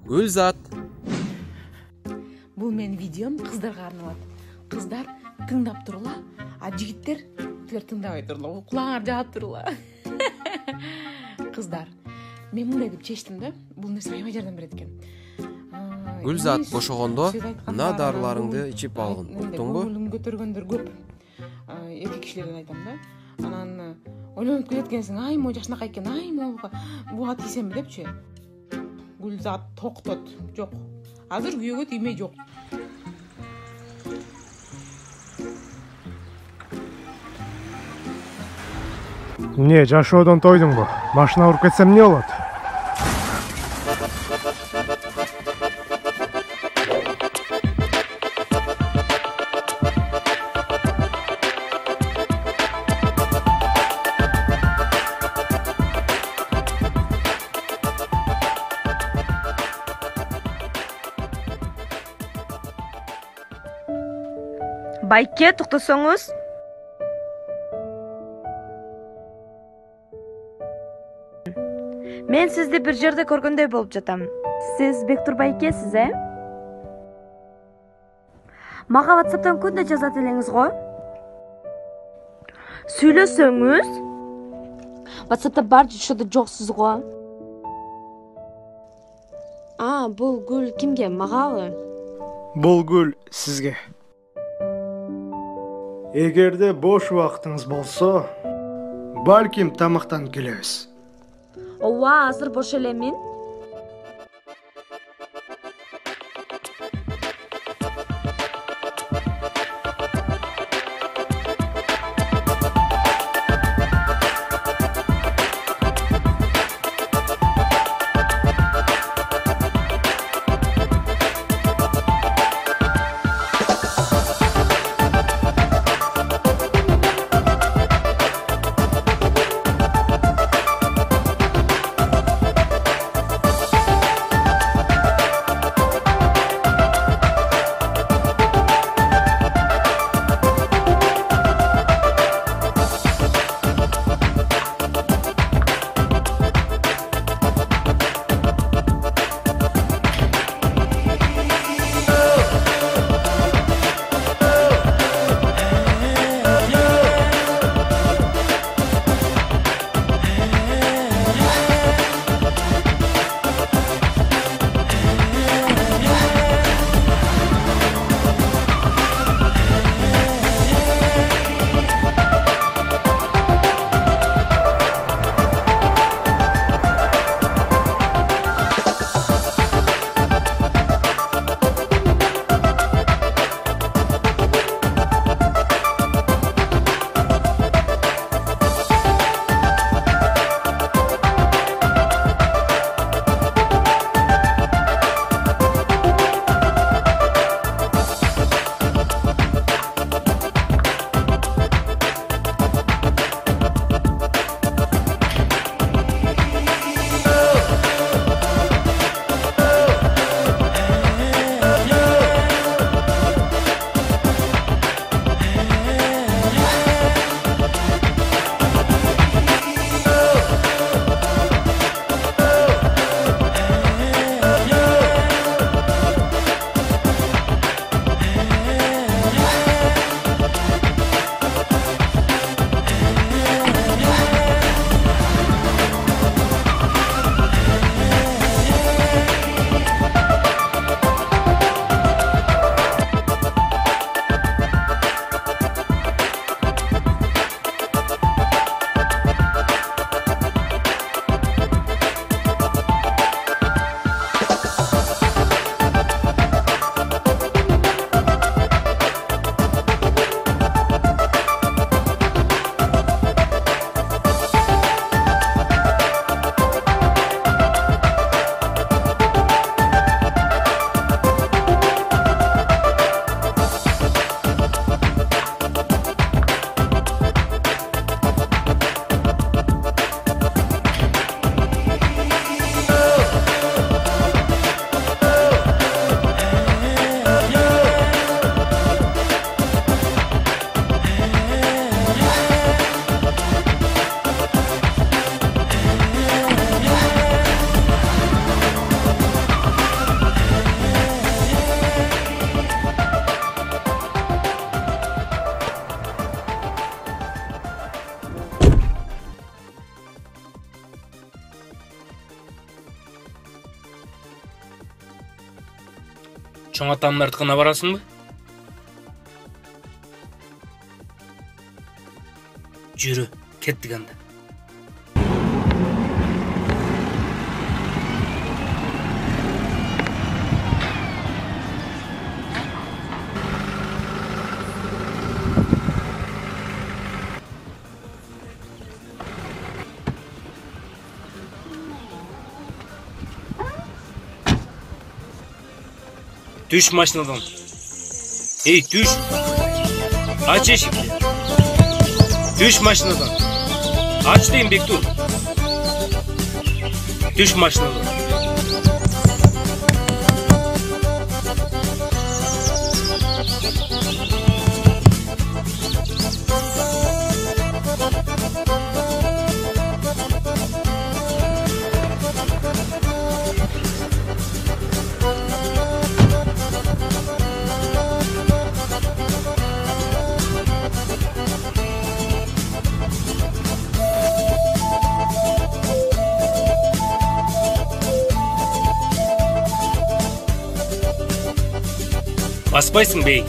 Гүлзат. Бул менин видеом кыздарга арналат. Кыздар тыңдап турла, а жигиттер тилер тыңдабай турла. Кулагыңар жаап турла. Кыздар, мен мындай деп чечтим да, бул нерсе аябай жардам берет экен. Гүлзат бошогондо мына дарыларыңды ичип алгын. Уктуңбу? Көңүлүм көтөргөндөр көп. Эркек кишилерден айтам да. Анан ойлонуп келет экенсиң, ай мо жашынакай экен, ай буга тийсемби депчи. Гүлзат токтот. Жок. Азыр күйөөгө тиймей жок. Не, жашоодон тойдуңбу? Машина уруп кетсем эмне болот? Байке, токтосоңуз. Мен сизди бир жерде көргөндөй болуп жатам. Сиз Бектур байкесиз, Мага WhatsApp'тан күндө жазат элеңиз го? Сүйлөсөңүз? WhatsApp'та бар жашоодо жоксуз го? Бул гүл кимге? Магабы? Бул гүл сизге. Эгерде бош убактыңыз болсо, балким тамактанып келебиз. Ооба, азыр бош элемин. Чоң атамдын артына барасыңбы? Жүрү, кеттик анда. Düş maşinadan. Ey düş. Aç eşikleri. Düş maşinadan. Aç deyin Bektur. Düş maşinadan. Баспайсың бей.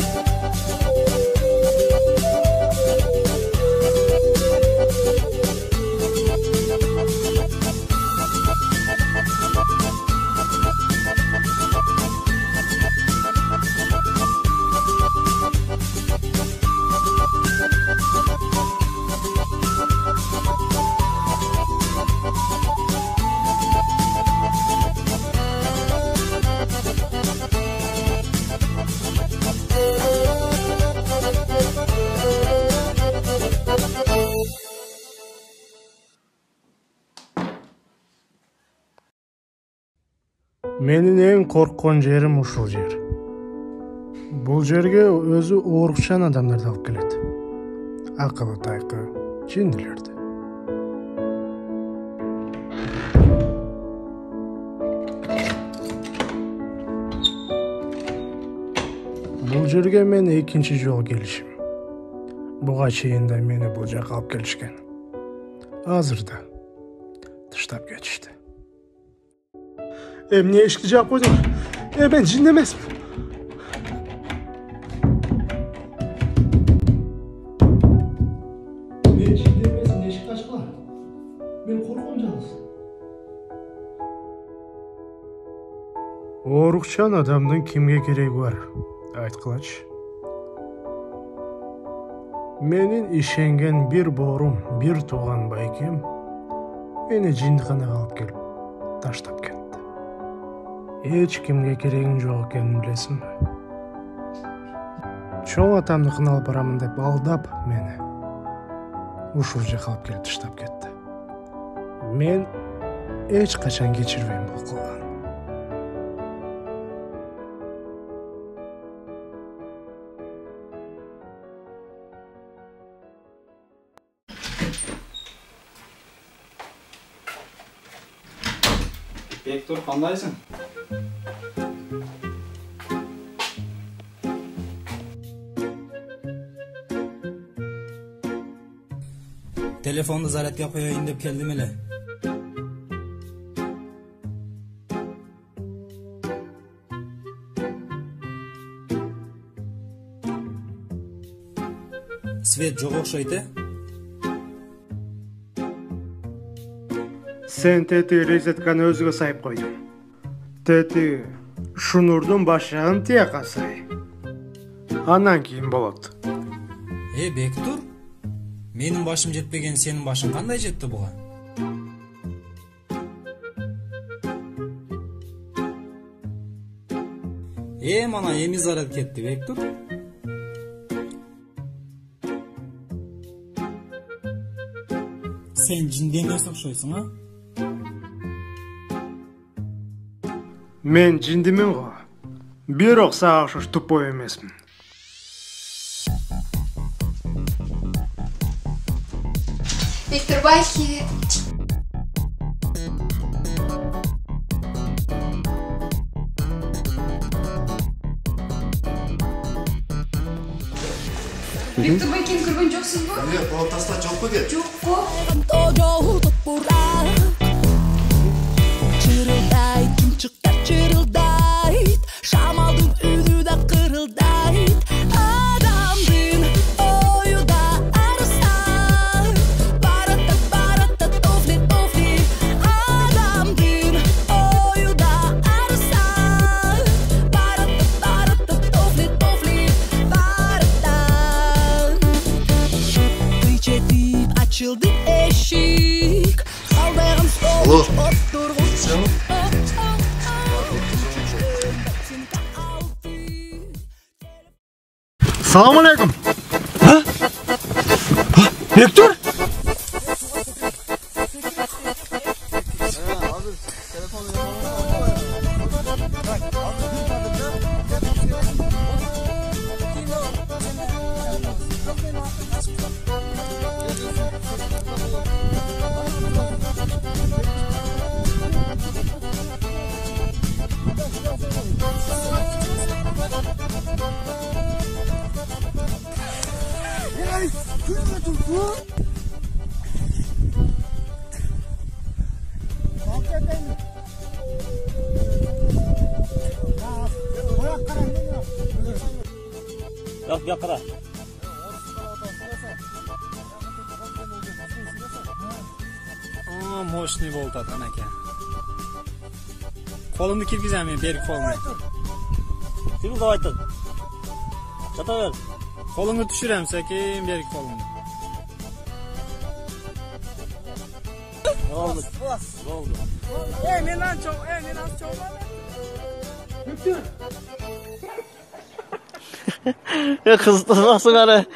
Менин эң корккон жерим ушул жер. Бул жерге өзү оорукчан адамдарды алып келет. Акылы тайкы жиндилерди. Бул жерге мен экинчи жолу келишим. Буга чейин да мени бул жака алып келишкен. Азыр да таштап кетишти. Эмне эшикти жаап койдуңар? Мен жин эмесмин. Мен жин эмесмин, эшикти ачкыла. Мен корком жалгыз. Оорукчан адамдын кимге кереги бар? Айткылачы. Менин ишенген бир боорум, бир тууган байкем мени жиндиканага алып келип таштап кетти. Эч кимге керегиң жок экенин билесиңби? Чоң атамдыкына алып барамын деп алдап мени ушул жака алып келип таштап кетти. Мен эч качан кечирбейм бул кылган. Bektur, kandayсың? Telefonda zaratga qo'yayın deb keldim ele. Svet jo'q o'xshaydi. Sen teти rezetkani o'ziga sayып qo'yding. Teти Шунурдун башыгын тияка сай. Анан кийин болот. Бектур, менин башым жетпеген сенин башың кандай жетти буга? Мана эми зарат кетти, Бектур. Sen жинде эмес окшойсуң, а? Мен жиндимин го. Бирок сага окшош тупой эмесмин. Виктор Байки. Виктор Байкин көргөн жоксуңбу? Ортасында жок бекен? Жок го. Çırıldayt, kim çıkar çırıldayt. Şamaldın üdü Assalamu alaikum. Bektur? Yok yakara. Moşni bo'ldi aka. Qo'limni kirgizaman, berib qo'lni. Kim davaytın? Çata ver. Qo'lingni tushiraman sekin, berib qo'lni. Ne oldu? Ne oldu? Men az çoğma. Kızdırmasın hani.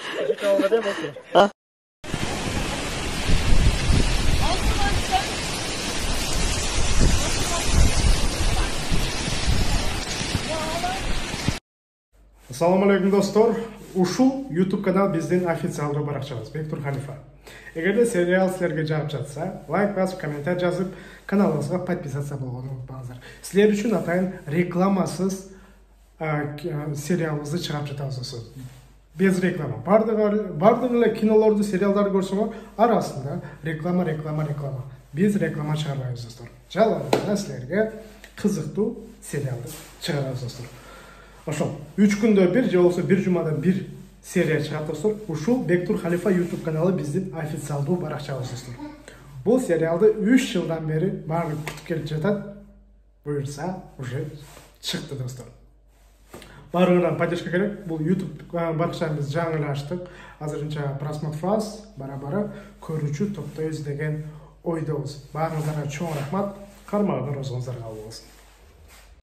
Assalamu alaikum dostlar. Ушул YouTube kanal биздин официалдуу баракчабыз Бектур Халифа. Эгерде сериал силерге жагып жатса, лайк басып, комментарий жазып, каналыбызга подписаться болгону унутпаңыздар. Силер үчүн атайын рекламасыз сериалыбызды чыгарып жатабыз достор. Без реклама. Бардык эле кинолорду, сериалдарды көрсөңөр, арасында реклама. Биз реклама чыгарбайбыз достор. Жалпы силерге кызыктуу сериалды чыгарабыз достор. Ошол 3 күндө бир же болбосо 1 жумада 1 серия чыгат достор. Ушул Бектур Халифа YouTube каналы биздин официалдуу баракчабыз достор. Бул сериалды 3 жылдан бери баары күтүп келип жатат. Буюрса уже чыкты достор. Баарыңардан поддержка керек. Бул YouTube баракчабызды жаңы эле ачтык. Азырынча просмотр аз, бара-бара көрүүчү топтойбуз деген ойдобуз. Баарыңыздарга чоң рахмат. Кармагыңдар өзүңүздарга болсун.